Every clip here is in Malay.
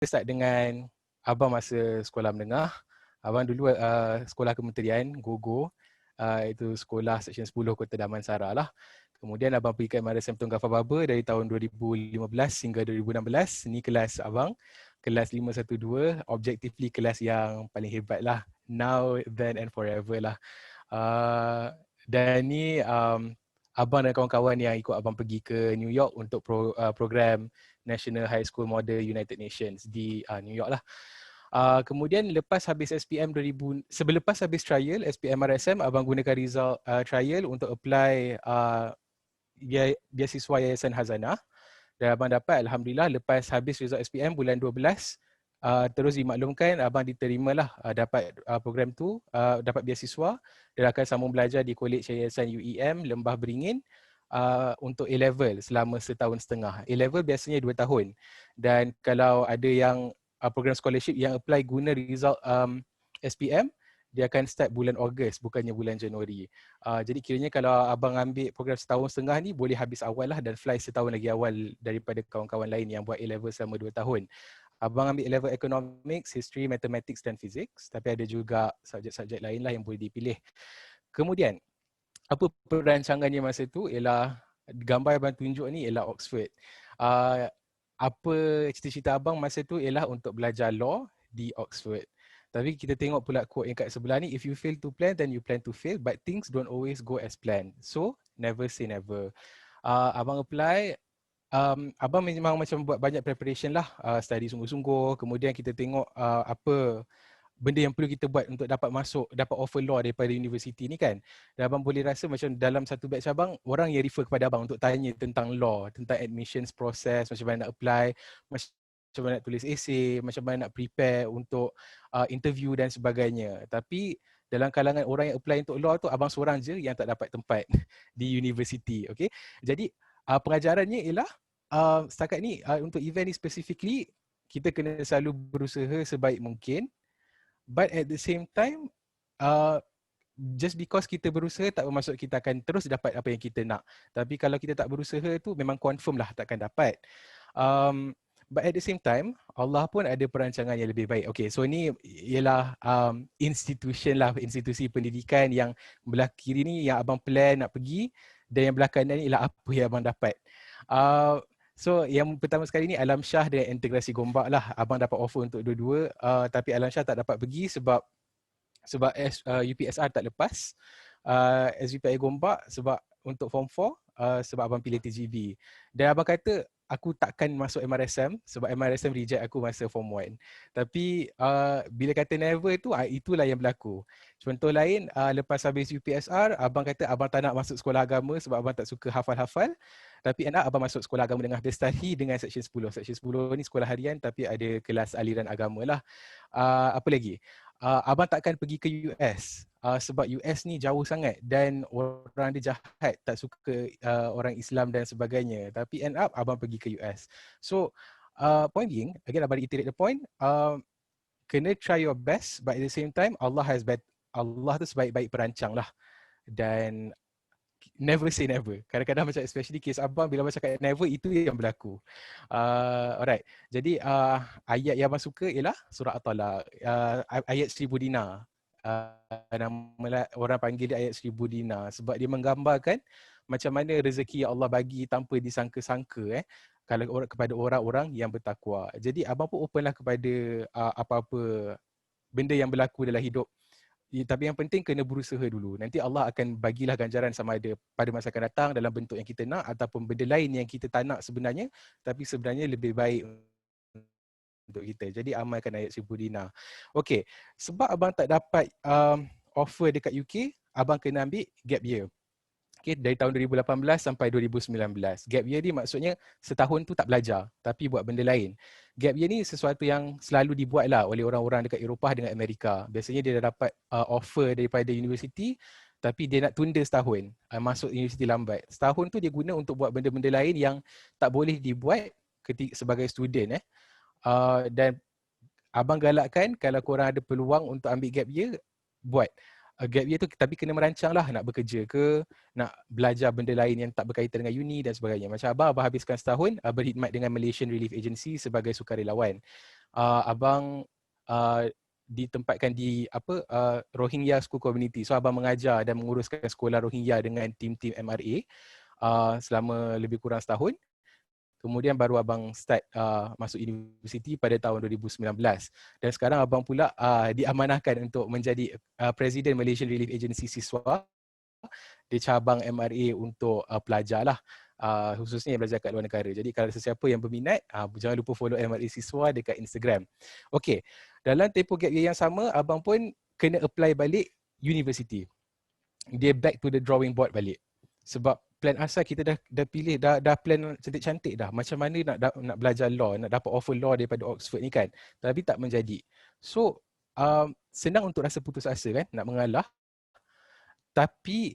start dengan abang masa sekolah menengah. Abang dulu sekolah kementerian, GOGO. Itu sekolah Seksyen 10 Kota Damansara lah. Kemudian abang pergi ke MRSM Tunggul Fababa dari tahun 2015 hingga 2016. Ni kelas abang, kelas 512, objectively kelas yang paling hebat lah. Now, then and forever lah. Dan ni abang dan kawan-kawan yang ikut abang pergi ke New York untuk program National High School Model United Nations di New York lah. Kemudian lepas habis SPM 2000, selepas habis trial SPM RSM, abang gunakan result trial untuk apply beasiswa Yayasan Hazanah. Dan abang dapat, alhamdulillah, lepas habis result SPM bulan 12, terus dimaklumkan abang diterimalah dapat program tu, dapat beasiswa dan akan sambung belajar di Kolej Yayasan UEM Lembah Beringin untuk A-level selama setahun setengah. A-level biasanya 2 tahun. Dan kalau ada yang program scholarship yang apply guna result SPM, dia akan start bulan Ogos bukannya bulan Januari. Jadi kiranya kalau abang ambil program setahun setengah ni boleh habis awal lah dan fly setahun lagi awal daripada kawan-kawan lain yang buat A-level selama 2 tahun. Abang ambil A-level Economics, History, Mathematics dan Physics, tapi ada juga subjek-subjek lain lah yang boleh dipilih. Kemudian, apa perancangannya masa tu ialah gambar abang tunjuk ni ialah Oxford. Apa cita-cita abang masa tu ialah untuk belajar law di Oxford. Tapi kita tengok pula quote yang kat sebelah ni, if you fail to plan, then you plan to fail, but things don't always go as planned. So, never say never. Abang apply, abang memang macam buat banyak preparation lah, study sungguh-sungguh, kemudian kita tengok apa benda yang perlu kita buat untuk dapat masuk, dapat offer law daripada universiti ni kan. Dan abang boleh rasa macam dalam satu batch abang, orang yang refer kepada abang untuk tanya tentang law, tentang admissions process, macam mana nak apply, macam mana nak tulis essay, macam mana nak prepare untuk interview dan sebagainya. Tapi dalam kalangan orang yang apply untuk law tu, abang seorang je yang tak dapat tempat di universiti. Okay? Jadi pengajarannya ialah setakat ni untuk event ni specifically, kita kena selalu berusaha sebaik mungkin. But at the same time, just because kita berusaha tak bermaksud kita akan terus dapat apa yang kita nak. Tapi kalau kita tak berusaha tu memang confirm lah takkan dapat. But at the same time, Allah pun ada perancangan yang lebih baik. Okay, so ni ialah institution lah, institusi pendidikan yang belah kiri ni yang abang plan nak pergi, dan yang belah kanan ni ialah apa yang abang dapat. So yang pertama sekali ni Alam Shah dan Integrasi Gombak lah. Abang dapat offer untuk dua-dua, tapi Alam Shah tak dapat pergi sebab UPSR tak lepas. SVPI Gombak sebab untuk form 4, sebab abang pilih TGV. Dan abang kata aku takkan masuk MRSM sebab MRSM reject aku masa form 1. Tapi bila kata never tu, itulah yang berlaku. Contoh lain, lepas habis UPSR, abang kata abang tak nak masuk sekolah agama sebab abang tak suka hafal-hafal. Tapi enak abang masuk sekolah agama Menengah Bestari dengan Seksyen 10. Seksyen 10 ni sekolah harian tapi ada kelas aliran agama lah. Apa lagi? Abang takkan pergi ke US sebab US ni jauh sangat dan orang dia jahat, tak suka orang Islam dan sebagainya. Tapi end up abang pergi ke US. So point being, again abang reiterate the point, kena try your best, but at the same time Allah tu sebaik-baik perancang lah. Dan never say never. Kadang-kadang macam especially case abang, bila abang cakap never, itu yang berlaku. Alright. Jadi ayat yang abang suka ialah surah At-Talaq, ayat 1000 dinar. Nama orang panggil dia ayat 1000 dinar sebab dia menggambarkan macam mana rezeki yang Allah bagi tanpa disangka-sangka kalau kepada orang-orang yang bertakwa. Jadi abang pun open lah kepada apa-apa benda yang berlaku dalam hidup. Tapi yang penting kena berusaha dulu. Nanti Allah akan bagilah ganjaran sama ada pada masa akan datang dalam bentuk yang kita nak ataupun benda lain yang kita tak nak sebenarnya, tapi sebenarnya lebih baik untuk kita. Jadi amalkan ayat 1000 dinar. Okey, sebab abang tak dapat offer dekat UK, abang kena ambil gap year. Okay, dari tahun 2018 sampai 2019. Gap year ni maksudnya setahun tu tak belajar tapi buat benda lain. Gap year ni sesuatu yang selalu dibuat lah oleh orang-orang dekat Eropah dengan Amerika. Biasanya dia dah dapat offer daripada universiti tapi dia nak tunda setahun, masuk universiti lambat. Setahun tu dia guna untuk buat benda-benda lain yang tak boleh dibuat sebagai student. Dan abang galakkan kalau korang ada peluang untuk ambil gap year, buat. Gap year tu tapi kena merancang lah, nak bekerja ke, nak belajar benda lain yang tak berkaitan dengan uni dan sebagainya. Macam abang habiskan setahun berkhidmat dengan Malaysian Relief Agency sebagai sukarelawan. abang ditempatkan di Rohingya School Community. So abang mengajar dan menguruskan sekolah Rohingya dengan tim-tim MRA selama lebih kurang setahun. Kemudian baru abang start masuk universiti pada tahun 2019. Dan sekarang abang pula diamanahkan untuk menjadi Presiden Malaysian Relief Agency Siswa di cabang MRA untuk pelajar lah. Khususnya yang belajar kat luar negara. Jadi kalau sesiapa yang berminat, jangan lupa follow MRA Siswa dekat Instagram. Okey, dalam tempoh gap year yang sama, abang pun kena apply balik universiti. Dia back to the drawing board balik. Sebab plan asal kita dah pilih, dah plan cantik-cantik dah. Macam mana nak belajar law, nak dapat offer law daripada Oxford ni kan. Tapi tak menjadi. So, senang untuk rasa putus asa kan, nak mengalah. Tapi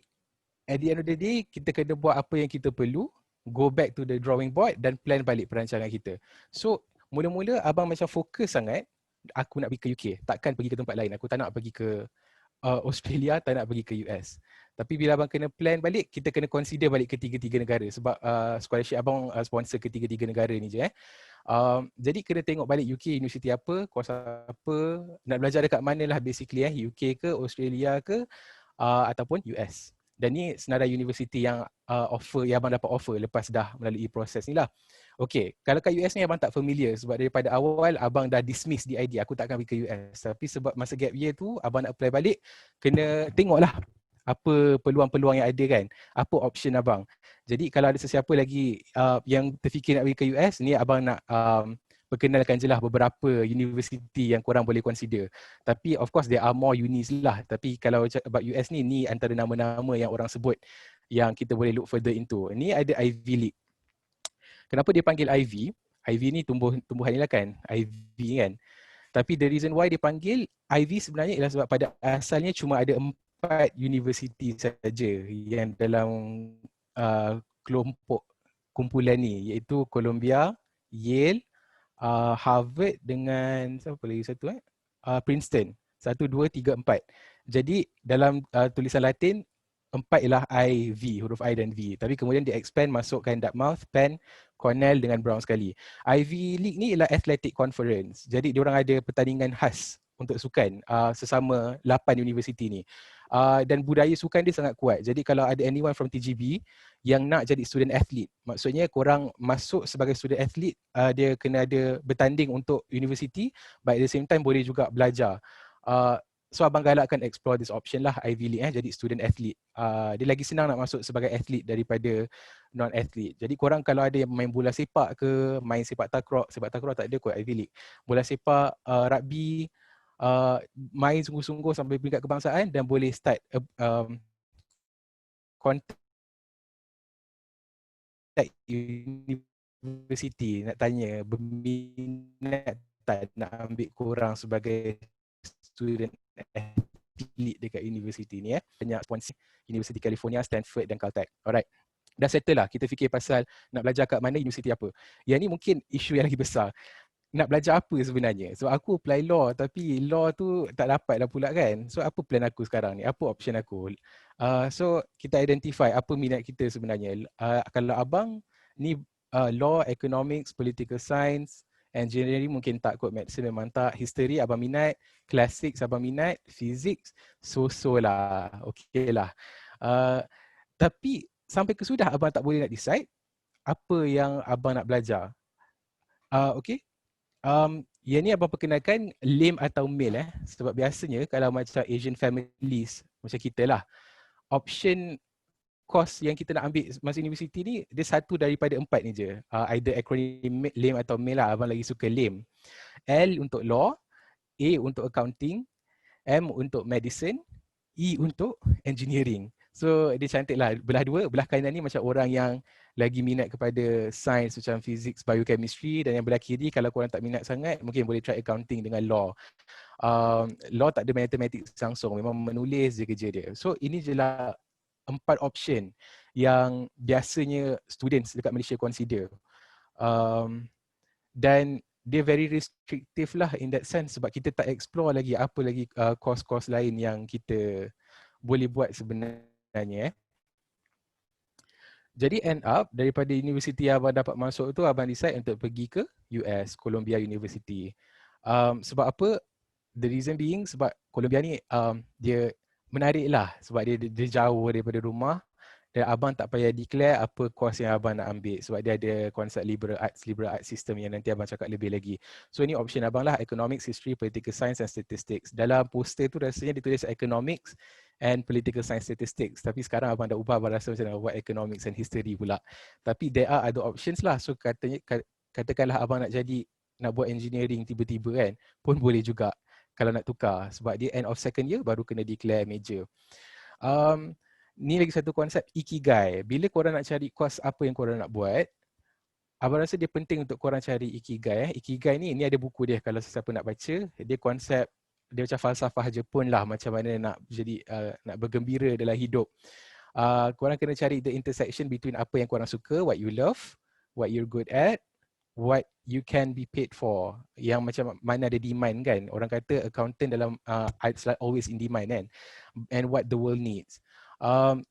at the end of the day, kita kena buat apa yang kita perlu, go back to the drawing board dan plan balik perancangan kita. So, mula-mula abang macam fokus sangat, aku nak pergi ke UK, takkan pergi ke tempat lain. Aku tak nak pergi ke Australia, tak nak pergi ke US. Tapi bila abang kena plan balik, kita kena consider balik ketiga-tiga negara sebab scholarship abang sponsor ketiga-tiga negara ni je. Jadi kena tengok balik UK, universiti apa, course apa, nak belajar dekat mana lah basically, UK ke, Australia ke, ataupun US. Dan ni senarai universiti yang yang abang dapat offer lepas dah melalui proses ni lah. Okay, kalau kat US ni abang tak familiar sebab daripada awal abang dah dismiss the idea aku takkan pergi ke US. Tapi sebab masa gap year tu abang nak apply balik, kena tengoklah apa peluang-peluang yang ada kan, apa option abang. Jadi kalau ada sesiapa lagi yang terfikir nak pergi ke US, ni abang nak perkenalkan je lah beberapa universiti yang korang boleh consider. Tapi of course there are more unis lah. Tapi kalau about US ni antara nama-nama yang orang sebut yang kita boleh look further into. Ni ada Ivy League. Kenapa dia panggil Ivy? Ivy ni tumbuhan ni lah kan, Ivy kan. Tapi the reason why dia panggil Ivy sebenarnya ialah sebab pada asalnya cuma ada 4 universiti saja yang dalam kelompok kumpulan ni, iaitu Columbia, Yale, Harvard dengan siapa lagi satu Princeton. 1, 2, 3, 4. Jadi dalam tulisan Latin 4 ialah IV, huruf I dan V. Tapi kemudian dia expand masukkan Dartmouth, Penn, Cornell dengan Brown sekali. Ivy League ni ialah athletic conference. Jadi diorang ada pertandingan khas untuk sukan sesama 8 universiti ni. Dan budaya sukan dia sangat kuat. Jadi kalau ada anyone from TGB yang nak jadi student athlete, maksudnya korang masuk sebagai student athlete, dia kena ada bertanding untuk universiti, but at the same time boleh juga belajar. So abang galakkan explore this option lah, Ivy League jadi student athlete. Dia lagi senang nak masuk sebagai athlete daripada non-athlete. Jadi korang kalau ada yang main bola sepak ke, main sepak takraw tak ada kot Ivy League. Bola sepak, rugby, main sungguh-sungguh sampai peringkat kebangsaan dan boleh start contact universiti, nak tanya berminat tak nak ambil korang sebagai student athlete dekat universiti ni. Banyak sponsor Universiti California, Stanford dan Caltech. Alright. Dah settle lah, kita fikir pasal nak belajar kat mana, universiti apa. Yang ni mungkin isu yang lagi besar. Nak belajar apa sebenarnya? So aku apply law tapi law tu tak dapat dah pula kan. So apa plan aku sekarang ni? Apa option aku? So kita identify apa minat kita sebenarnya. Kalau abang ni law, economics, political science, engineering mungkin tak kot, medicine memang tak, history abang minat, classics abang minat, physics, so-so lah. Okay lah. Tapi sampai kesudah abang tak boleh nak decide apa yang abang nak belajar. Okay. Yang ni abang perkenalkan lame atau male sebab biasanya kalau macam Asian families macam kita lah, option course yang kita nak ambil masa universiti ni dia satu daripada 4 ni je. Either acronym lame atau male lah, abang lagi suka lame. L untuk law, A untuk accounting, M untuk medicine, E untuk engineering. So dia cantik lah, belah dua, belah kanan ni macam orang yang lagi minat kepada sains macam physics, biochemistry, dan yang belah kiri kalau korang tak minat sangat mungkin boleh try accounting dengan law. Law tak ada mathematics langsung, memang menulis je kerja dia. So ini je lah 4 option yang biasanya students dekat Malaysia consider. Dan dia very restrictive lah in that sense sebab kita tak explore lagi apa lagi course-course lain yang kita boleh buat sebenarnya. Jadi end up daripada universiti yang abang dapat masuk tu, abang decide untuk pergi ke US, Columbia University. Sebab apa? The reason being sebab Columbia ni dia menarik lah sebab dia jauh daripada rumah dan abang tak payah declare apa course yang abang nak ambil sebab dia ada konsep liberal arts system yang nanti abang cakap lebih lagi. So ini option abang lah, economics, history, political science and statistics. Dalam poster tu rasanya ditulis economics and political science statistics, tapi sekarang abang dah ubah, abang rasa macam nak buat economics and history pula. Tapi there are other options lah. So katakanlah abang nak buat engineering tiba-tiba kan, pun boleh juga kalau nak tukar sebab dia end of second year baru kena declare major. Ni lagi satu konsep ikigai. Bila korang nak cari course apa yang korang nak buat, abang rasa dia penting untuk korang cari ikigai. Ikigai ni ada buku dia kalau sesiapa nak baca. Dia konsep, dia macam falsafah Jepun lah, macam mana nak jadi nak bergembira dalam hidup. Korang kena cari the intersection between apa yang korang suka, what you love, what you're good at, what you can be paid for, yang macam mana ada demand kan. Orang kata accountant dalam it's like always in demand kan, and what the world needs.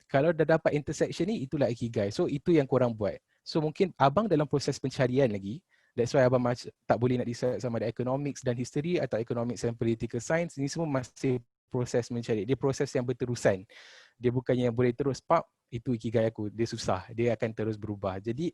Kalau dah dapat intersection ni, itulah ikigai. So itu yang korang buat. So mungkin abang dalam proses pencarian lagi, that's why abang tak boleh nak decide sama ada economics dan history atau economics and political science. Ni semua masih proses mencari. Dia proses yang berterusan. Dia bukannya boleh terus pop, itu ikigai aku. Dia susah. Dia akan terus berubah. Jadi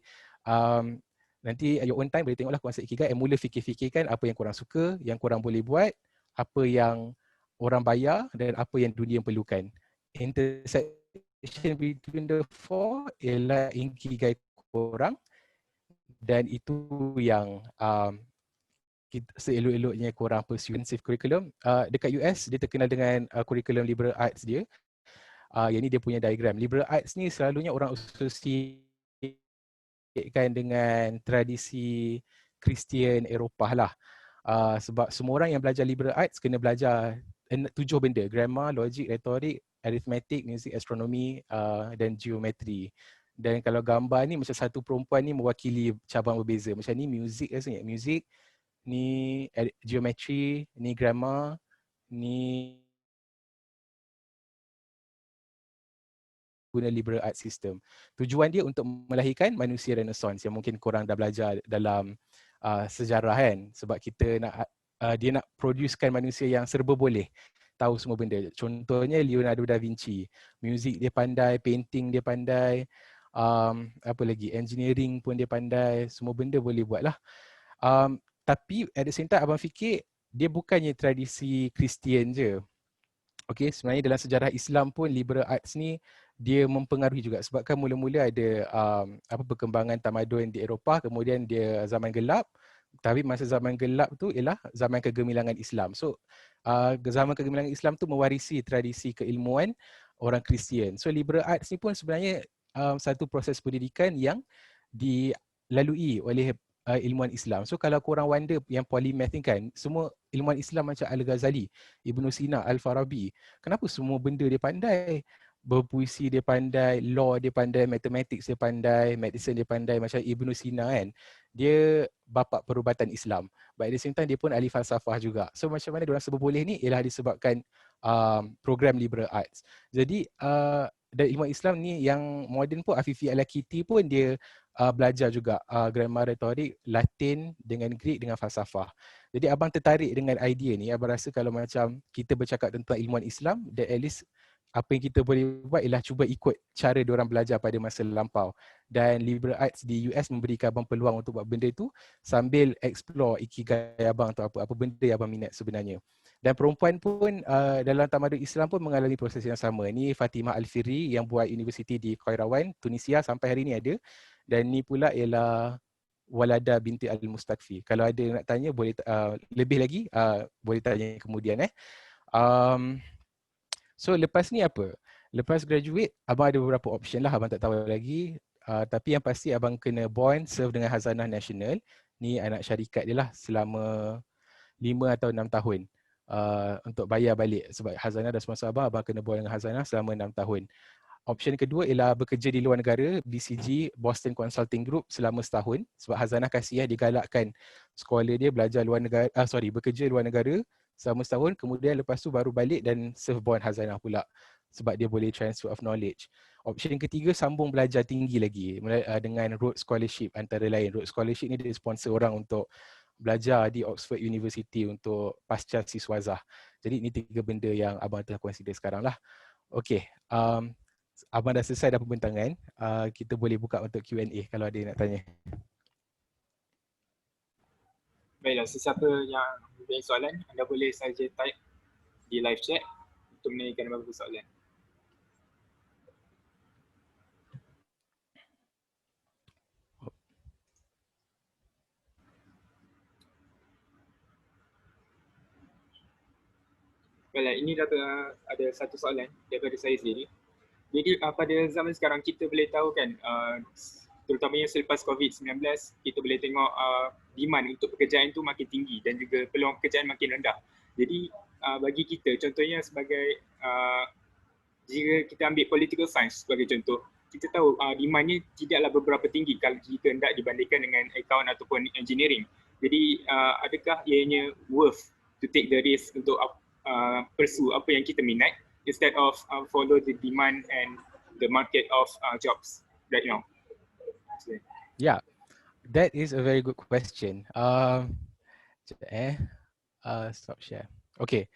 nanti at your own time boleh tengoklah konsep ikigai, mula fikir-fikirkan apa yang korang suka, yang korang boleh buat, apa yang orang bayar dan apa yang dunia perlukan. Intersection between the four ialah ikigai korang, dan itu yang seelok-eloknya korang persuasive curriculum. Dekat US dia terkenal dengan curriculum liberal arts dia. Yang ni dia punya diagram. Liberal arts ni selalunya orang associatekan dengan tradisi Kristian Eropah lah. Sebab semua orang yang belajar liberal arts kena belajar 7 benda: grammar, logic, retorik, arithmetic, music, astronomy dan geometry. Dan kalau gambar ni macam satu perempuan ni mewakili cabang berbeza. Macam ni music rasanya. Music, ni geometry, ni grammar, ni guna liberal arts system. Tujuan dia untuk melahirkan manusia renaissance yang mungkin korang dah belajar dalam sejarah kan. Sebab kita nak dia nak producekan manusia yang serba boleh, tahu semua benda. Contohnya Leonardo da Vinci. Music dia pandai, painting dia pandai, apa lagi, engineering pun dia pandai, semua benda boleh buat lah. Tapi at the same time abang fikir dia bukannya tradisi Kristian je. Okay, sebenarnya dalam sejarah Islam pun liberal arts ni dia mempengaruhi juga, sebab kan mula-mula ada perkembangan tamadun di Eropah, kemudian dia zaman gelap, tapi masa zaman gelap tu ialah zaman kegemilangan Islam. So zaman kegemilangan Islam tu mewarisi tradisi keilmuan orang Kristian. So liberal arts ni pun sebenarnya satu proses pendidikan yang dilalui oleh ilmuwan Islam. So kalau korang wonder yang polymath ni kan, semua ilmuwan Islam macam Al-Ghazali, Ibn Sina, Al-Farabi, kenapa semua benda dia pandai? Berpuisi dia pandai, law dia pandai, mathematics dia pandai, medicine dia pandai. Macam Ibn Sina kan, dia bapa perubatan Islam, but at the same time dia pun ahli falsafah juga. So macam mana diorang serba boleh ni ialah disebabkan program liberal arts. Jadi dan ilmu Islam ni yang moden pun, Afifi Al-Akiti pun dia belajar juga grammar, retorik, Latin dengan Greek dengan falsafah. Jadi abang tertarik dengan idea ni. Abang rasa kalau macam kita bercakap tentang ilmuwan Islam, that at least apa yang kita boleh buat ialah cuba ikut cara diorang belajar pada masa lampau. Dan liberal arts di US memberikan abang peluang untuk buat benda itu sambil explore ikigai abang atau apa benda yang abang minat sebenarnya. Dan perempuan pun dalam tamadun Islam pun mengalami proses yang sama. Ni Fatimah Al-Firri yang buat universiti di Qairawan, Tunisia, sampai hari ni ada. Dan ni pula ialah Walada binti Al-Mustakfi. Kalau ada nak tanya boleh lebih lagi boleh tanya kemudian So lepas ni apa? Lepas graduate, abang ada beberapa option lah, abang tak tahu lagi. Tapi yang pasti abang kena bond, serve dengan Khazanah Nasional. Ni anak syarikat dia lah selama 5 atau 6 tahun untuk bayar balik. Sebab Khazanah dah sponsor abang, abang kena bond dengan Khazanah selama 6 tahun. Option kedua ialah bekerja di luar negara, BCG, Boston Consulting Group selama setahun. Sebab Khazanah kasih digalakkan sekolah dia belajar luar negara, bekerja luar negara selama setahun, kemudian lepas tu baru balik dan serve bond Khazanah pula sebab dia boleh transfer of knowledge. Option ketiga, sambung belajar tinggi lagi dengan Rhodes Scholarship antara lain. Rhodes Scholarship ni dia sponsor orang untuk belajar di Oxford University untuk pasca siswazah. Jadi ini 3 benda yang abang tengah consider sekarang lah. Okey, abang dah selesai dah pembintangan. Kita boleh buka untuk Q&A kalau ada yang nak tanya. Baiklah, sesiapa yang mempunyai soalan, anda boleh saja type di live chat untuk menanyakan beberapa soalan. Baiklah, ini ada satu soalan daripada saya sendiri. Jadi pada zaman sekarang kita boleh tahu kan, terutamanya selepas COVID-19, kita boleh tengok demand untuk pekerjaan itu makin tinggi dan juga peluang pekerjaan makin rendah. Jadi bagi kita, contohnya sebagai, jika kita ambil political science sebagai contoh, kita tahu demandnya tidaklah beberapa tinggi kalau jika hendak dibandingkan dengan account ataupun engineering. Jadi adakah ianya worth to take the risk untuk pursue apa yang kita minat instead of follow the demand and the market of jobs right now? Yeah, that is a very good question. Stop share. Okay.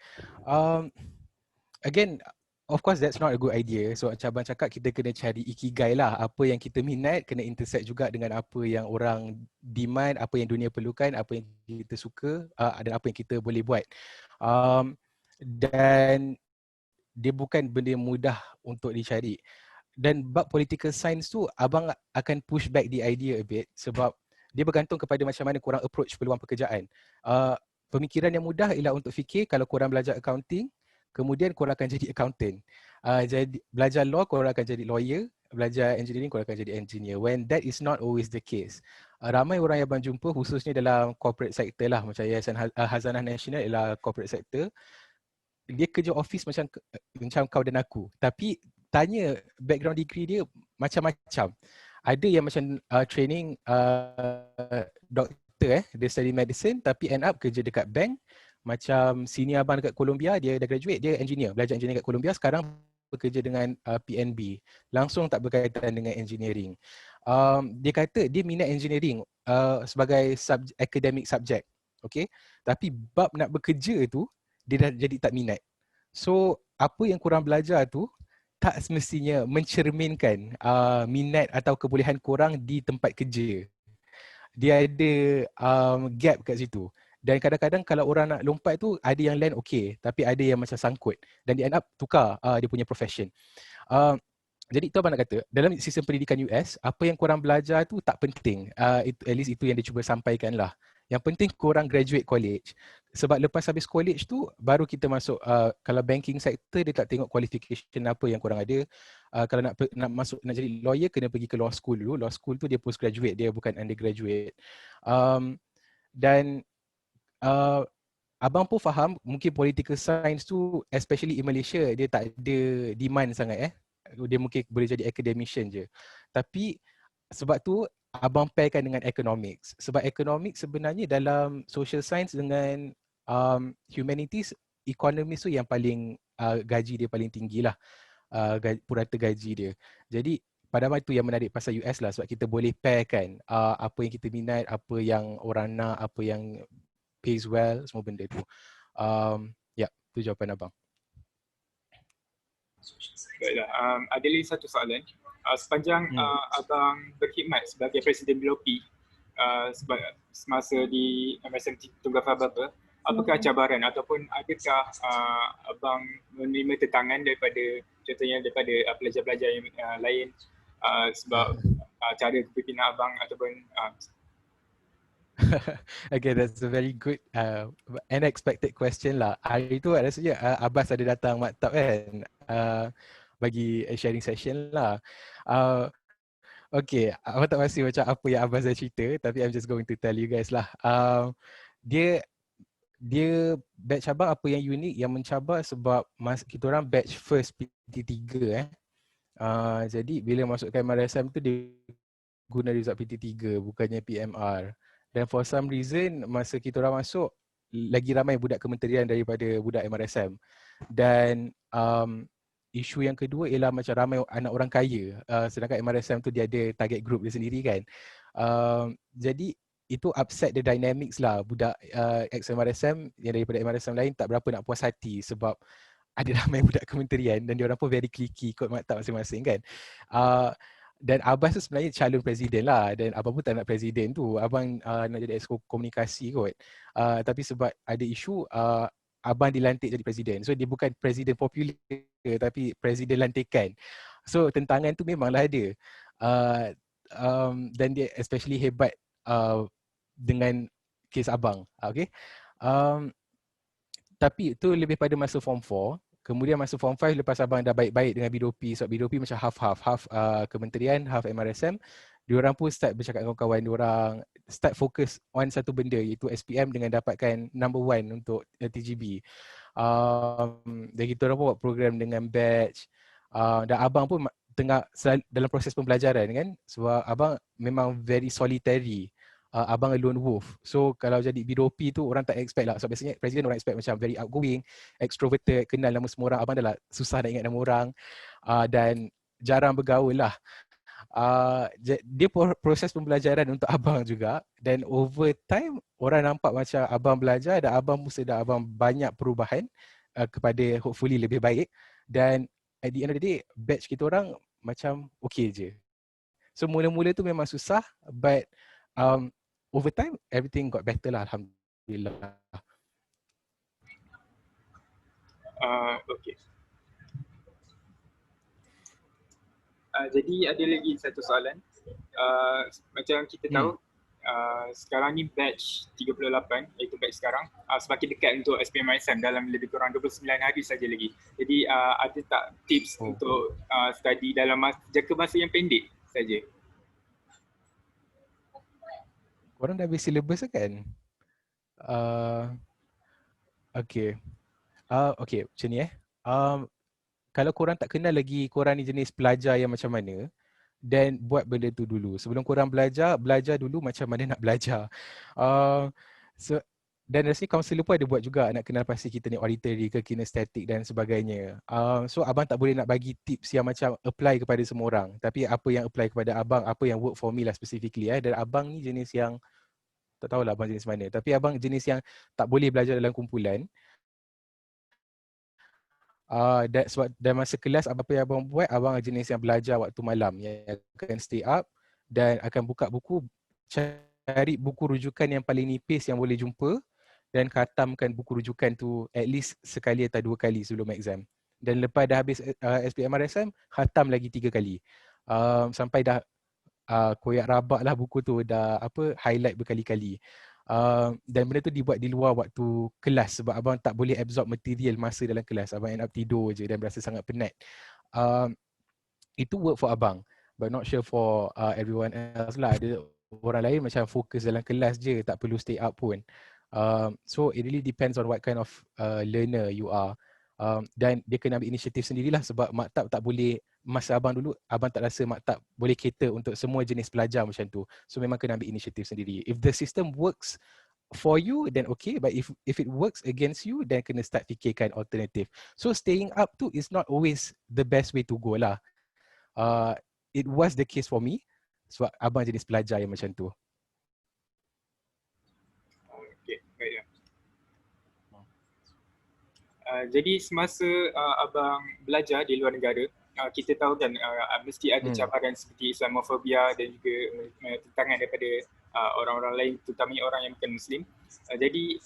Again, of course that's not a good idea. So macam abang cakap, kita kena cari ikigai lah. Apa yang kita minat kena intersect juga dengan apa yang orang demand, apa yang dunia perlukan, apa yang kita suka dan apa yang kita boleh buat. Dan dia bukan benda mudah untuk dicari. Dan bab political science tu, abang akan push back the idea a bit sebab dia bergantung kepada macam mana korang approach peluang pekerjaan. Pemikiran yang mudah ialah untuk fikir kalau korang belajar accounting, kemudian korang akan jadi accountant. Jadi belajar law, korang akan jadi lawyer. Belajar engineering, korang akan jadi engineer. When that is not always the case. Ramai orang yang abang jumpa, khususnya dalam corporate sector lah, macam Yayasan Hazanah Nasional ialah corporate sector. Dia kerja office macam kau dan aku. Tapi tanya background degree dia macam-macam. Ada yang macam training doktor, dia study medicine tapi end up kerja dekat bank. Macam senior abang dekat Columbia, dia dah graduate, dia engineer, belajar engineering dekat Columbia, sekarang bekerja dengan PNB. Langsung tak berkaitan dengan engineering. Dia kata dia minat engineering sebagai academic subject. Okay? Tapi bab nak bekerja tu, dia dah jadi tak minat. So, apa yang korang belajar tu tak semestinya mencerminkan minat atau kebolehan korang di tempat kerja. Dia ada gap kat situ. Dan kadang-kadang kalau orang nak lompat tu, ada yang land okay, tapi ada yang macam sangkut. Dan dia end up tukar dia punya profession. Jadi itu abang nak kata, dalam sistem pendidikan US, apa yang korang belajar tu tak penting. At least itu yang dia cuba sampaikan lah. Yang penting korang graduate college. Sebab lepas habis college tu, baru kita masuk, kalau banking sector, dia tak tengok qualification apa yang korang ada. Kalau nak masuk, nak jadi lawyer, kena pergi ke law school dulu. Law school tu dia postgraduate, dia bukan undergraduate. Dan abang pun faham, mungkin political science tu, especially in Malaysia, dia tak ada demand sangat. Dia mungkin boleh jadi academician je. Tapi sebab tu abang pairkan dengan economics. Sebab economics sebenarnya dalam social science dengan humanities, economics tu yang paling gaji dia paling tinggi lah. Purata gaji dia. Jadi pada itu yang menarik pasal US lah, sebab kita boleh pairkan apa yang kita minat, apa yang orang nak, apa yang pays well, semua benda tu. Ya, tu jawapan abang. Baiklah, ada lagi satu soalan. Sepanjang abang berkhidmat sebagai Presiden BLOPI semasa di MSM Tunggak Fahbaba, apakah cabaran ataupun adakah abang menerima tentangan daripada, contohnya daripada pelajar-pelajar yang lain sebab cara kepimpinan abang ataupun Okay, that's a very good unexpected question lah. Hari tu rasanya Abbas ada datang maktab kan, bagi sharing session lah. Okay, abang tak pasti macam apa yang Abbas dah cerita, tapi I'm just going to tell you guys lah. Dia batch abang apa yang unik, yang mencabar sebab kita orang batch first PT3 jadi bila masukkan MRSM tu dia guna result PT3 bukannya PMR. Dan for some reason masa kita orang masuk, lagi ramai budak kementerian daripada budak MRSM. Dan isu yang kedua ialah macam ramai anak orang kaya, sedangkan MRSM tu dia ada target group dia sendiri kan. Jadi itu upset the dynamics lah. Budak ex-MRSM yang daripada MRSM lain tak berapa nak puas hati sebab ada ramai budak kementerian dan diorang pun very cliquey ikut maktab masing-masing kan. Uh, dan Abbas tu sebenarnya calon presiden lah dan abang pun tak nak presiden tu. Abang nak jadi exco komunikasi kot. Tapi sebab ada isu, abang dilantik jadi presiden. So dia bukan presiden popular tapi presiden lantikan. So tentangan tu memanglah ada. Dan dia especially hebat dengan kes abang. Okay. Tapi itu lebih pada masa form 4. Kemudian masa form 5 lepas abang dah baik-baik dengan BDOP, sebab BDOP macam half-half, half kementerian, half MRSM. Diorang pun start bercakap dengan kawan diorang, start fokus on satu benda iaitu SPM dengan dapatkan number 1 untuk TGB. Dan kita orang pun buat program dengan batch. Dan abang pun tengah dalam proses pembelajaran kan, sebab abang memang very solitary. Abang a lone wolf. So kalau jadi BDOP tu orang tak expect lah. So biasanya presiden orang expect macam very outgoing, extroverted, kenal nama semua orang. Abang dah lah susah nak ingat nama orang dan jarang bergaul lah. Dia proses pembelajaran untuk abang juga, dan over time orang nampak macam abang belajar dan abang pun sedar abang banyak perubahan kepada hopefully lebih baik, dan at the end of the day batch kita orang macam okay je. So mula-mula tu memang susah, but over time everything got better lah, alhamdulillah. Okay. Jadi ada lagi satu soalan. Macam kita tahu sekarang ni batch 38 iaitu batch sekarang semakin dekat untuk SPM-ISM dalam lebih kurang 29 hari saja lagi. Jadi ada tak tips untuk study dalam jangka masa yang pendek saja? Korang dah habis syllabus kan? Okay. Okay, macam ni kalau korang tak kenal lagi korang ni jenis pelajar yang macam mana, then buat benda tu dulu. Sebelum korang belajar dulu macam mana nak belajar. Dan rasanya kaunselor pun ada buat juga, nak kenal pasti kita ni auditory ke kinestetik dan sebagainya. So abang tak boleh nak bagi tips yang macam apply kepada semua orang. Tapi apa yang apply kepada abang, apa yang work for me lah specifically. Dan abang ni jenis yang, tak tahulah abang jenis mana, tapi abang jenis yang tak boleh belajar dalam kumpulan. Dan masa kelas apa yang abang buat, abang jenis yang belajar waktu malam, yang akan stay up dan akan buka buku, cari buku rujukan yang paling nipis yang boleh jumpa dan khatamkan buku rujukan tu at least sekali atau 2 kali sebelum exam. Dan lepas dah habis SPM-RSM, khatam lagi 3 kali. Sampai dah koyak rabak lah buku tu, dah highlight berkali-kali. Dan benda tu dibuat di luar waktu kelas sebab abang tak boleh absorb material masa dalam kelas. Abang end up tidur je dan berasa sangat penat. Itu work for abang, but not sure for everyone else lah. Ada orang lain macam fokus dalam kelas je, tak perlu stay up pun. So it really depends on what kind of learner you are. Dan dia kena ambil inisiatif sendirilah sebab maktab tak boleh. Masa abang dulu, abang tak rasa maktab boleh cater untuk semua jenis pelajar macam tu. So memang kena ambil inisiatif sendiri. If the system works for you, then okay. But if it works against you, then kena start fikirkan alternative. So staying up tu is not always the best way to go lah. It was the case for me sebab abang jenis pelajar yang macam tu. Okay, baik. Jadi semasa abang belajar di luar negara, kita tahu kan mesti ada cabaran seperti Islamofobia dan juga tentangan daripada orang-orang lain, terutamanya orang yang bukan Muslim. Jadi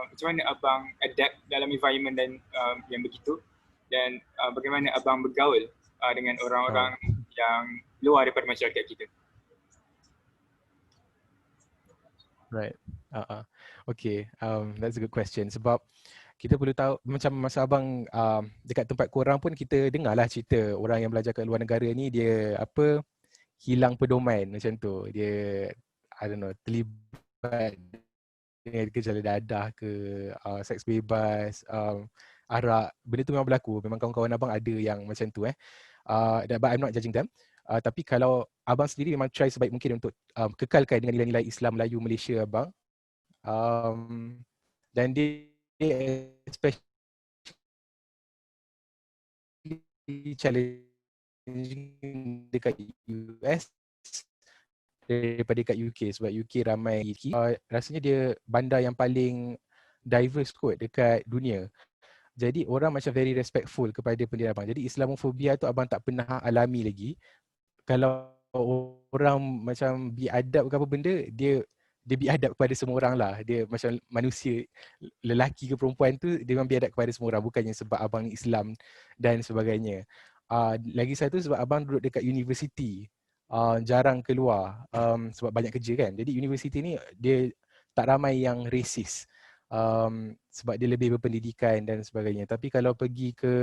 macam mana abang adapt dalam environment dan yang begitu, dan bagaimana abang bergaul dengan orang-orang yang luar daripada masyarakat kita? Right. Okay, that's a good question. Sebab kita perlu tahu, macam masa abang dekat tempat korang pun kita dengarlah cerita orang yang belajar kat luar negara ni, dia hilang pedoman macam tu. Dia I don't know, terlibat dengan gejala dadah ke, seks bebas, arak. Benda tu memang berlaku. Memang kawan-kawan abang ada yang macam tu but I'm not judging them. Tapi kalau abang sendiri memang try sebaik mungkin untuk kekalkan dengan nilai-nilai Islam Melayu Malaysia abang. Dan dia especially challenging dekat US daripada kat UK sebab UK ramai rasanya dia bandar yang paling diverse kot dekat dunia. Jadi orang macam very respectful kepada pendirian abang. Jadi Islamofobia tu abang tak pernah alami lagi. Kalau orang macam biadab ke apa benda, dia biadab kepada semua orang lah. Dia macam manusia, lelaki ke perempuan tu, dia memang biadab kepada semua orang. Bukannya sebab abang Islam dan sebagainya. Lagi satu sebab abang duduk dekat universiti. Jarang keluar sebab banyak kerja kan. Jadi universiti ni dia tak ramai yang racist. Sebab dia lebih berpendidikan dan sebagainya. Tapi kalau pergi ke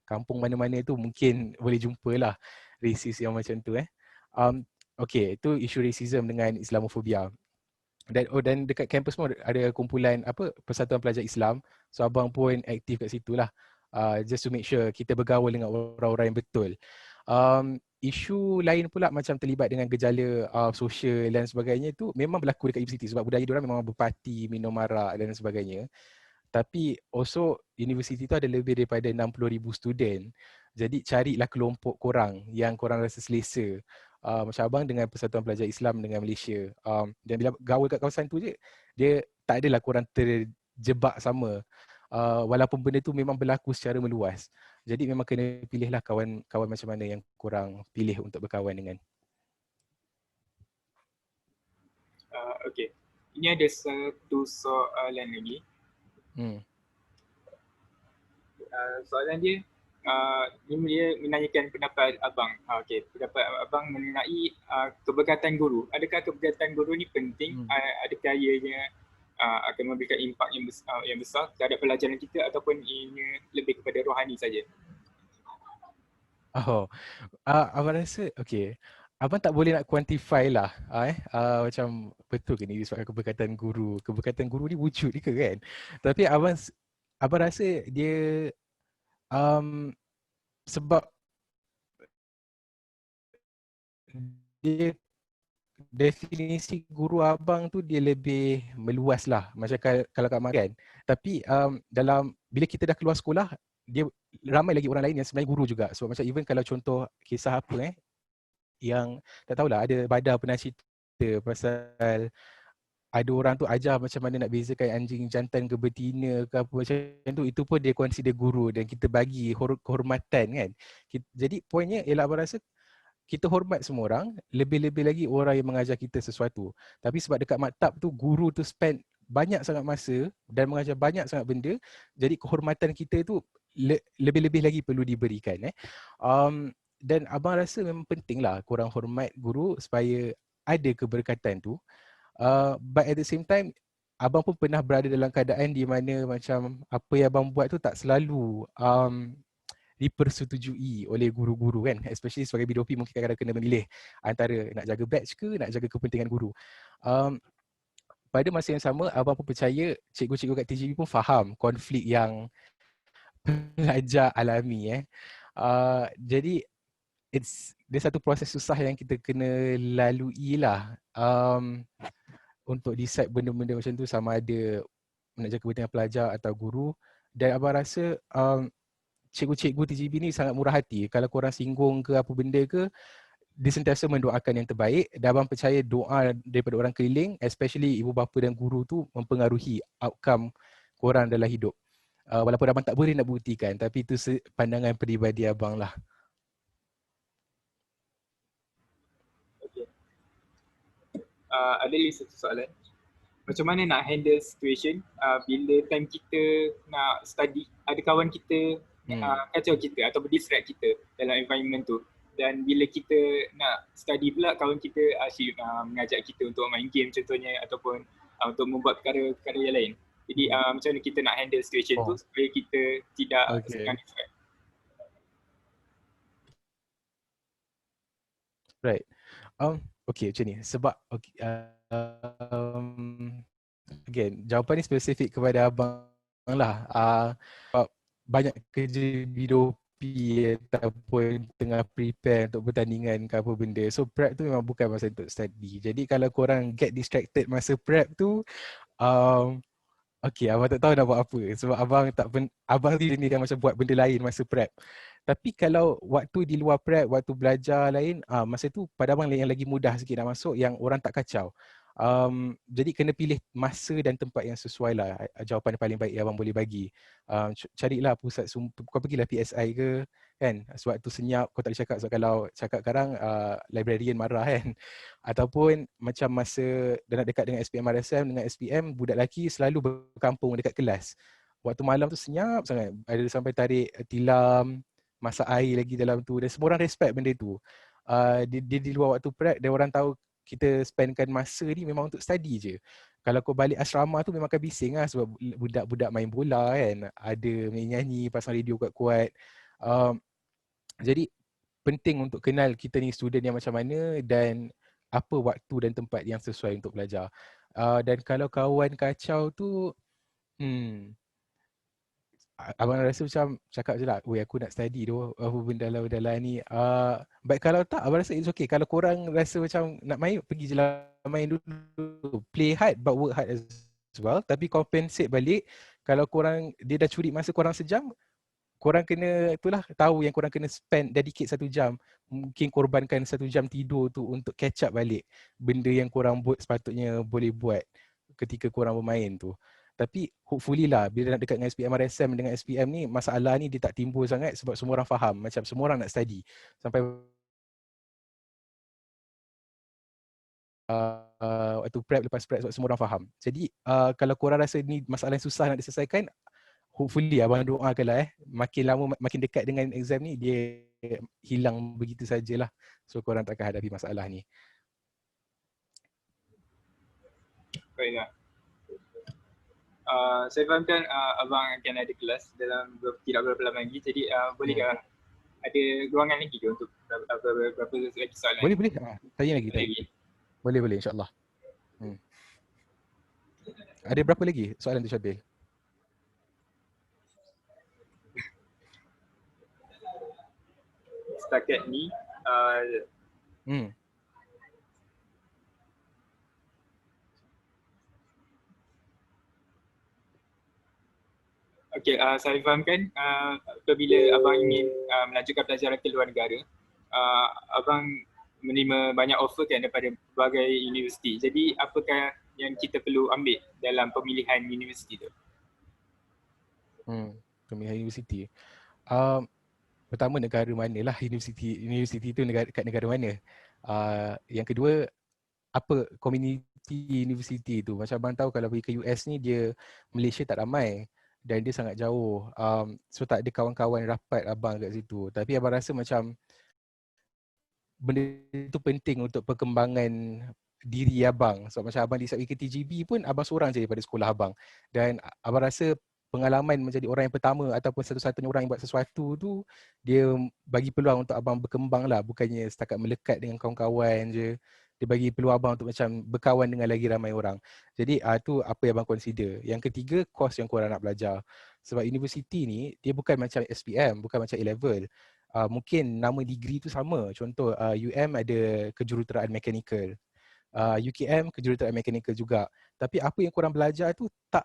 kampung mana-mana tu mungkin boleh jumpalah racist yang macam tu Okay, itu isu racism dengan Islamofobia. Dan dekat kampus pun ada kumpulan Persatuan Pelajar Islam. So abang pun aktif kat situ lah. Just to make sure kita bergaul dengan orang-orang yang betul. Isu lain pula macam terlibat dengan gejala sosial dan sebagainya tu memang berlaku dekat universiti sebab budaya diorang memang berparti, minum arak dan sebagainya. Tapi also universiti tu ada lebih daripada 60,000 student. Jadi carilah kelompok korang yang korang rasa selesa. Macam abang dengan Persatuan Pelajar Islam dengan Malaysia. Dan bila gaul kat kawasan tu je, dia tak adalah korang terjebak sama. Walaupun benda tu memang berlaku secara meluas. Jadi memang kena pilihlah kawan-kawan macam mana yang korang pilih untuk berkawan dengan. Okay. Ini ada satu soalan lagi. Soalan dia, dia menanyakan pendapat abang. Okay, pendapat abang mengenai keberkatan guru. Adakah keberkatan guru ni penting? Adakah ianya akan memberikan impak yang besar terhadap pelajaran kita ataupun ianya lebih kepada rohani saja? Abang rasa, okay. Abang tak boleh nak quantify lah. Macam betul ke ni disebabkan keberkatan guru. Keberkatan guru ni wujud ke kan? Tapi abang rasa dia sebab dia definisi guru abang tu dia lebih meluas lah macam kalau kat Mak kan. Tapi bila kita dah keluar sekolah, dia ramai lagi orang lain yang sebenarnya guru juga. Sebab macam even kalau contoh kisah apa yang tak tahulah, ada Badar pernah cerita pasal ada orang tu ajar macam mana nak bezakan anjing jantan ke betina ke apa macam tu, itu pun dia consider guru dan kita bagi kehormatan kan. Jadi poinnya ialah abang rasa kita hormat semua orang, lebih-lebih lagi orang yang mengajar kita sesuatu. Tapi sebab dekat maktab tu guru tu spend banyak sangat masa dan mengajar banyak sangat benda, jadi kehormatan kita tu lebih-lebih lagi perlu diberikan. Dan abang rasa memang penting lah korang hormat guru supaya ada keberkatan tu. But at the same time, abang pun pernah berada dalam keadaan di mana macam apa yang abang buat tu tak selalu dipersetujui oleh guru-guru kan. Especially sebagai BDOP mungkin kadang-kadang kena memilih antara nak jaga batch ke nak jaga kepentingan guru. Pada masa yang sama, abang pun percaya cikgu-cikgu kat TGB pun faham konflik yang pelajar alami. Jadi dia satu proses susah yang kita kena lalui lah untuk decide benda-benda macam tu, sama ada nak jaga kepentingan pelajar atau guru. Dan abang rasa cikgu-cikgu TGB ni sangat murah hati. Kalau korang singgung ke apa benda ke, dia sentiasa mendoakan yang terbaik. Dan abang percaya doa daripada orang keliling, especially ibu bapa dan guru tu, mempengaruhi outcome korang dalam hidup. Walaupun abang tak boleh nak buktikan, tapi itu pandangan peribadi abang lah. Okay. Ada lagi satu soalan. Macam mana nak handle situation bila time kita nak study, ada kawan kita kacau kita atau berdistract kita dalam environment tu, dan bila kita nak study pula kawan kita asyik mengajak kita untuk main game contohnya ataupun untuk membuat perkara-perkara yang lain. Jadi macam mana kita nak handle situation tu supaya kita tidak sedang distract. Right. Okay macam ni. Sebab again, jawapan ni spesifik kepada abang lah. Banyak kerja BDOP ataupun tengah prepare untuk pertandingan ke apa benda. So prep tu memang bukan masa untuk study. Jadi kalau korang get distracted masa prep tu, okay, abang tak tahu nak buat apa. Sebab abang ni kan macam buat benda lain masa prep. Tapi kalau waktu di luar prep, waktu belajar lain, masa tu pada abang yang lagi mudah sikit nak masuk, yang orang tak kacau. Jadi kena pilih masa dan tempat yang sesuai lah. Jawapan paling baik yang abang boleh bagi. Carilah pusat kau pergilah PSI ke kan, sebab tu senyap, kau tak boleh cakap, sebab kalau cakap sekarang librarian marah kan. Ataupun macam masa dah nak dekat dengan SPM RSM, dengan SPM, budak lelaki selalu berkampung dekat kelas. Waktu malam tu senyap sangat, ada sampai tarik tilam, masak air lagi dalam tu, dan semua orang respect benda tu. Di luar waktu prep, dan orang tahu kita spendkan masa ni memang untuk study je. Kalau kau balik asrama tu memang akan bising lah, sebab budak-budak main bola kan, ada nyanyi, pasang radio kuat-kuat. Jadi penting untuk kenal kita ni student yang macam mana, dan apa waktu dan tempat yang sesuai untuk belajar. Dan kalau kawan kacau tu, abang rasa macam cakap je lah, "Weh, aku nak study tu, apa benda lah ni." Baik kalau tak, abang rasa it's okay. Kalau korang rasa macam nak main, pergi je lah main dulu. Play hard but work hard as well. Tapi compensate balik. Kalau korang, dia dah curi masa korang sejam, korang kena, itulah, tahu yang korang kena dedicate 1 jam. Mungkin korbankan 1 jam tidur tu untuk catch up balik benda yang korang sepatutnya boleh buat ketika korang bermain tu. Tapi hopefully lah, bila nak dekat dengan SPM RSM, dengan SPM ni, masalah ni dia tak timbul sangat sebab semua orang faham. Macam semua orang nak study. Sampai waktu prep, lepas prep, sebab semua orang faham. Jadi kalau korang rasa ni masalah yang susah nak diselesaikan, hopefully abang doakan lah makin lama makin dekat dengan exam ni, dia hilang begitu sajalah. So korang tak akan hadapi masalah ni. Baiklah. Saya fahamkan abang akan ada kelas dalam tidak berapa lama lagi. Jadi bolehkah ada ruangan lagi ke untuk berapa lagi soalan? Boleh. Tanya lagi. Boleh, insyaAllah. Ada berapa lagi soalan tu, Syabil? Setakat ni okey, saya fahamkan apabila abang ingin melanjutkan pelajaran ke luar negara, abang menerima banyak offer kan daripada berbagai universiti. Jadi apakah yang kita perlu ambil dalam pemilihan universiti tu? Pemilihan universiti. Pertama, negara manalah universiti tu, kat negara mana. Yang kedua, apa community university tu. Macam abang tahu kalau pergi ke US ni, dia Malaysia tak ramai dan dia sangat jauh. So tak ada kawan-kawan rapat abang kat situ. Tapi abang rasa macam benda itu penting untuk perkembangan diri abang. So macam abang disap ke TGB pun, abang seorang je daripada sekolah abang. Dan abang rasa pengalaman menjadi orang yang pertama ataupun satu-satunya orang yang buat sesuatu tu, dia bagi peluang untuk abang berkembang lah. Bukannya setakat melekat dengan kawan-kawan je. Dia bagi peluang abang untuk macam berkawan dengan lagi ramai orang. Jadi tu apa yang abang consider. Yang ketiga, course yang korang nak belajar. Sebab universiti ni, dia bukan macam SPM, bukan macam A-level. Mungkin nama degree tu sama. Contoh ada kejuruteraan mechanical. UKM kejuruteraan mechanical juga. Tapi apa yang korang belajar tu tak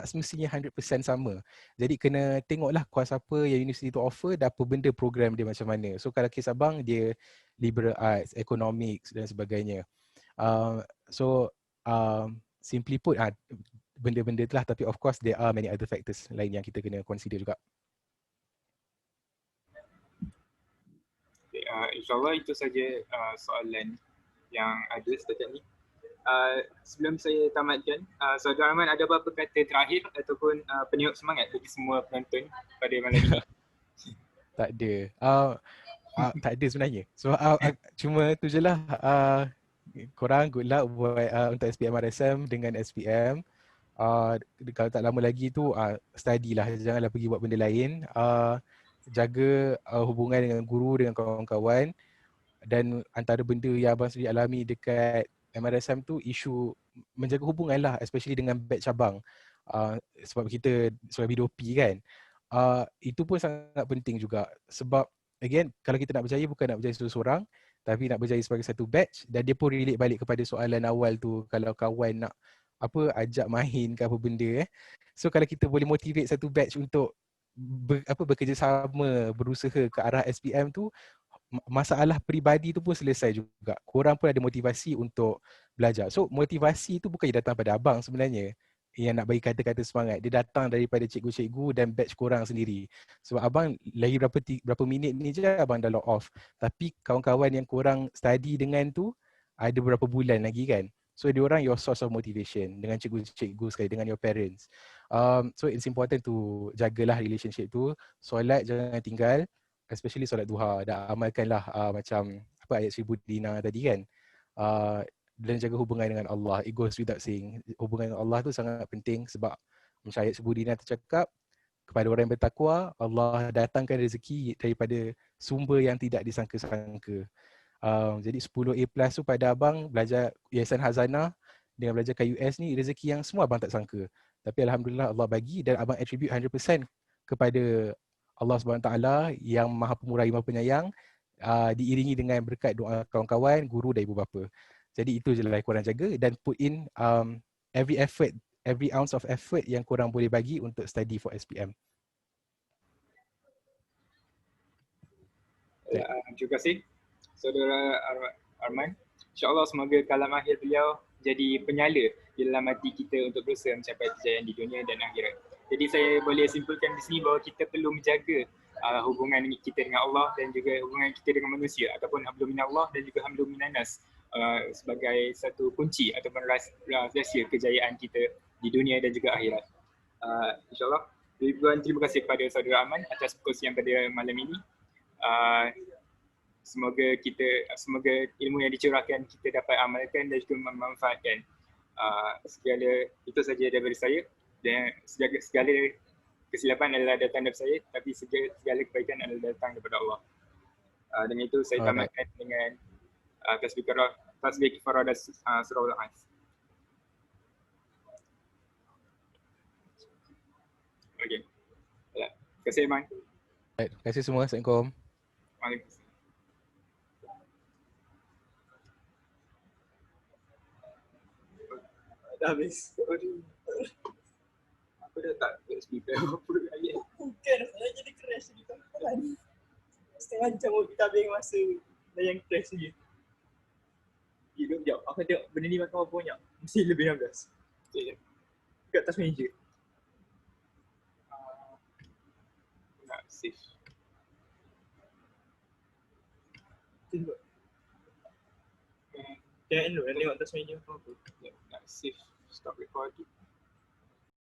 semestinya 100% sama. Jadi kena tengoklah course apa yang universiti tu offer dan apa benda program dia macam mana. So kalau kes abang, dia liberal arts, economics dan sebagainya. Simply put, benda-benda tu lah. Tapi of course there are many other factors lain yang kita kena consider juga. InsyaAllah itu saja soalan yang ada setakat ni. Sebelum saya tamatkan, Saudara Rahman ada apa kata terakhir ataupun peniup semangat bagi semua penonton pada malam ini? Tak ada. Tak ada sebenarnya. So cuma tu je lah. Korang good luck buat untuk SPM RSM dengan SPM. Kalau tak lama lagi tu study lah, janganlah pergi buat benda lain. Jaga hubungan dengan guru, dengan kawan-kawan. Dan antara benda yang abang sendiri alami dekat MRSM tu, isu menjaga hubungan lah, especially dengan batch abang. Sebab kita sebagai B2P kan. Itu pun sangat penting juga. Sebab again, kalau kita nak berjaya, bukan nak berjaya seorang-seorang, tapi nak berjaya sebagai satu batch. Dan dia pun relate balik kepada soalan awal tu, kalau kawan nak ajak main ke apa benda. So kalau kita boleh motivate satu batch untuk bekerjasama, berusaha ke arah SPM tu, masalah peribadi tu pun selesai juga. Korang pun ada motivasi untuk belajar. So motivasi tu bukan datang pada abang sebenarnya yang nak bagi kata-kata semangat. Dia datang daripada cikgu-cikgu dan batch korang sendiri. Sebab abang lagi berapa minit ni je abang dah log off. Tapi kawan-kawan yang korang study dengan tu ada berapa bulan lagi kan. So diorang your source of motivation dengan cikgu-cikgu sekali, dengan your parents. So it's important to jagalah relationship tu. Solat jangan tinggal, especially solat duha. Dah amalkanlah macam apa ayat Sri Budina tadi kan. Dan jaga hubungan dengan Allah. It goes without saying. Hubungan dengan Allah tu sangat penting sebab macam ayat Sri Budina tercakap, kepada orang yang bertakwa, Allah datangkan rezeki daripada sumber yang tidak disangka-sangka. Jadi 10A+ tu pada abang belajar Yayasan Hazanah dengan belajar kat US ni rezeki yang semua abang tak sangka. Tapi alhamdulillah Allah bagi dan abang attribute 100% kepada Allah SWT yang Maha Pemurah Maha Penyayang, diiringi dengan berkat doa kawan-kawan, guru dan ibu bapa. Jadi itu je lah yang korang jaga dan put in every ounce of effort yang korang boleh bagi untuk study for SPM. Terima kasih Saudara Arman. InsyaAllah semoga kalam akhir beliau jadi penyala di dalam hati kita untuk berusaha mencapai kejayaan di dunia dan akhirat. Jadi saya boleh simpulkan di sini bahawa kita perlu menjaga hubungan kita dengan Allah dan juga hubungan kita dengan manusia ataupun hablum minallah dan juga hablum minanas sebagai satu kunci ataupun rahsia kejayaan kita di dunia dan juga akhirat. InsyaAllah. Ribuan terima kasih kepada Saudara Arman atas perkongsian pada malam ini. Semoga ilmu yang dicurahkan kita dapat amalkan dan juga memanfaatkan. Segala itu saja daripada saya, dan segala kesilapan adalah datang daripada saya, tapi segala kebaikan adalah datang daripada Allah. Dengan itu saya tamatkan dengan tasbih kifarah dan surah Al-As. Okey. Terima kasih Man. Terima kasih semua. Assalamualaikum. Waalaikumsalam. Dah habis. Aku dah tak speaker apa ayat. Bukan, masalah jadi crash di kawan. Setengah jam kita habis masa dah yang crash lagi. Hidup jap, aku tengok benda ni makan berapa banyak. Mesti lebih 16. Okay. Kat atas meja. Nak save. Tengok. Jangan dulu, tengok atas meja makan apa. Nak save stop recording.